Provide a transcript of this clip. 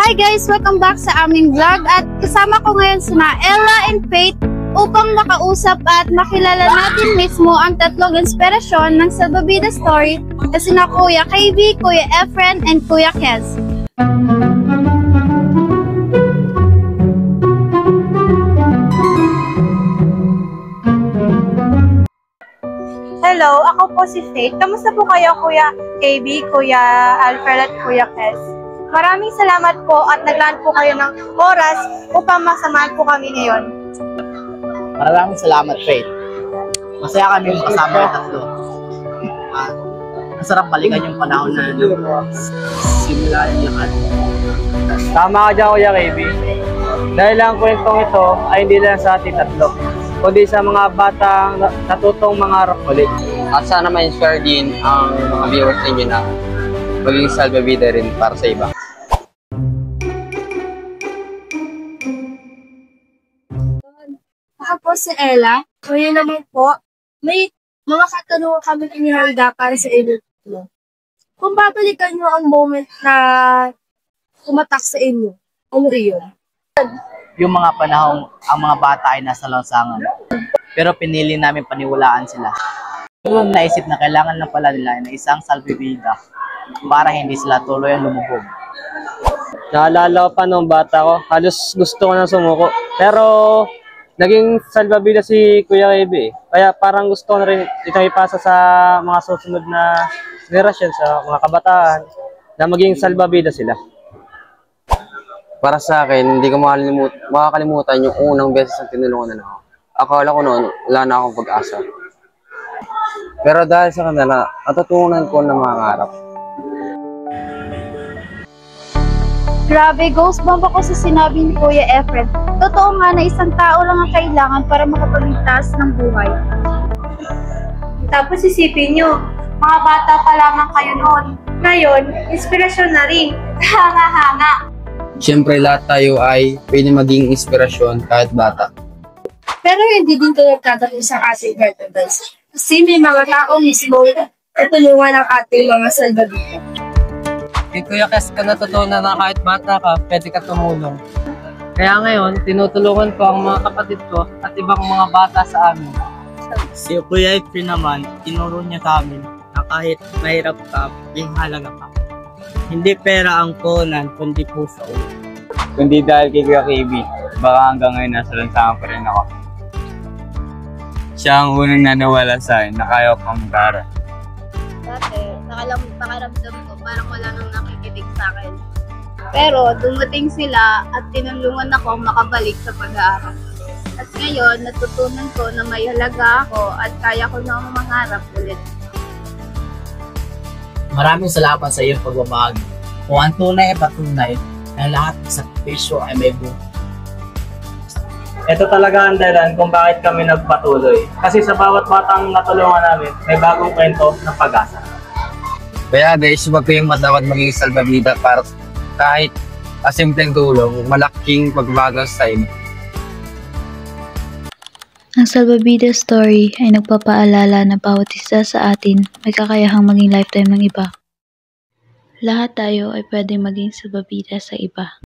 Hi guys! Welcome back sa aming vlog at kasama ko ngayon sina Ella and Faith upang makausap at makilala natin mismo ang tatlong inspirasyon ng Salvavida Story na sina Kuya KB, Kuya Efren, and Kuya Kez. Hello, ako po si Faith. Kamusta po kayo, Kuya KB, Kuya Alfred at Kuya Kez? Maraming salamat po at naglaan po kayo ng oras upang masamahan po kami ngayon. Maraming salamat, Faith. Masaya kami kasama yung tatlo. Masarap balikan yung panahon na simula yung lahat. Tama ka dyan, Kuya KB. Dahil ang kwentong ito ay hindi lang sa ating tatlo, kundi sa mga batang natutong mangarap ulit. At sana ma-inspire din ang mga viewers ninyo na maging salvavida rin para sa iba. Ako po si Ella. Kuya naman po, may mga katanungan kami inihanda para sa inyo. Kung babalikan nyo ang moment na tumatak sa inyo, ano yun? Yung mga panahong ang mga bata ay nasa lansangan. Pero pinili namin paniwalaan sila. Yung naisip na kailangan na pala nila ng isang salvavida para hindi sila tuloy ang lumubog. Naalala ko pa nung bata ko, halos gusto ko na sumuko. Pero naging salvavida si Kuya KB. Kaya parang gusto ko na rin ito ipasa sa mga susunod na generasyon, sa mga kabataan, na maging salvavida sila. Para sa akin, hindi ko makakalimutan yung unang beses na tinulungan na ako. Akala ko noon, wala na akong pag-asa. Pero dahil sa kanila, natutunan ko na mangarap. Grabe, goosebump ako sa sinabi ni Kuya Efren. Totoo nga na isang tao lang ang kailangan para makapagligtas ng buhay. Tapos isipin nyo, mga bata pa lamang kayo noon. Ngayon, inspirasyon na rin. Hanga-hanga. Siyempre, lahat tayo ay pwede maging inspirasyon kahit bata. Pero hindi din ito nagtatanong sa ating guys. Kasi may mga tao mismo tutulungan ang ating mga salvavida. Kay Kuya Kez ka natutunan na kahit bata ka, pwede ka tumulong. Kaya ngayon, tinutulungan ko ang mga kapatid ko at ibang mga bata sa amin. Si Kuya Efren naman, tinuro niya sa amin na kahit mahirap ka, yung halaga ka. Hindi pera ang punan, kundi puso. Kundi dahil kay Kuya KB, baka hanggang ngayon nasa lansangan pa rin ako. Siya ang unang nanawala sa akin na kaya ko mag-aral. Dati, nakaramdam ko parang wala nang nakikinig sa akin. Pero dumating sila at tinulungan ako makabalik sa pag-aaral. At ngayon, natutunan ko na may halaga ako at kaya ko na mangarap ulit. Maraming salamat sa iyong pagmamahal. Kung ang tunay ay patunay na lahat ng sakripisyo ay may buhay. Ito talaga ang dahilan kung bakit kami nagpatuloy. Kasi sa bawat batang natulungan namin, may bagong kwento ng pag-asa. Kaya guys, huwag kayong matakot maging salvavida para kahit simpleng tulong, malaking pagbabago sa iba. Ang Salvavida Story ay nagpapaalala na bawat isa sa atin may kakayahang maging lifetime ng iba. Lahat tayo ay pwedeng maging salvavida sa iba.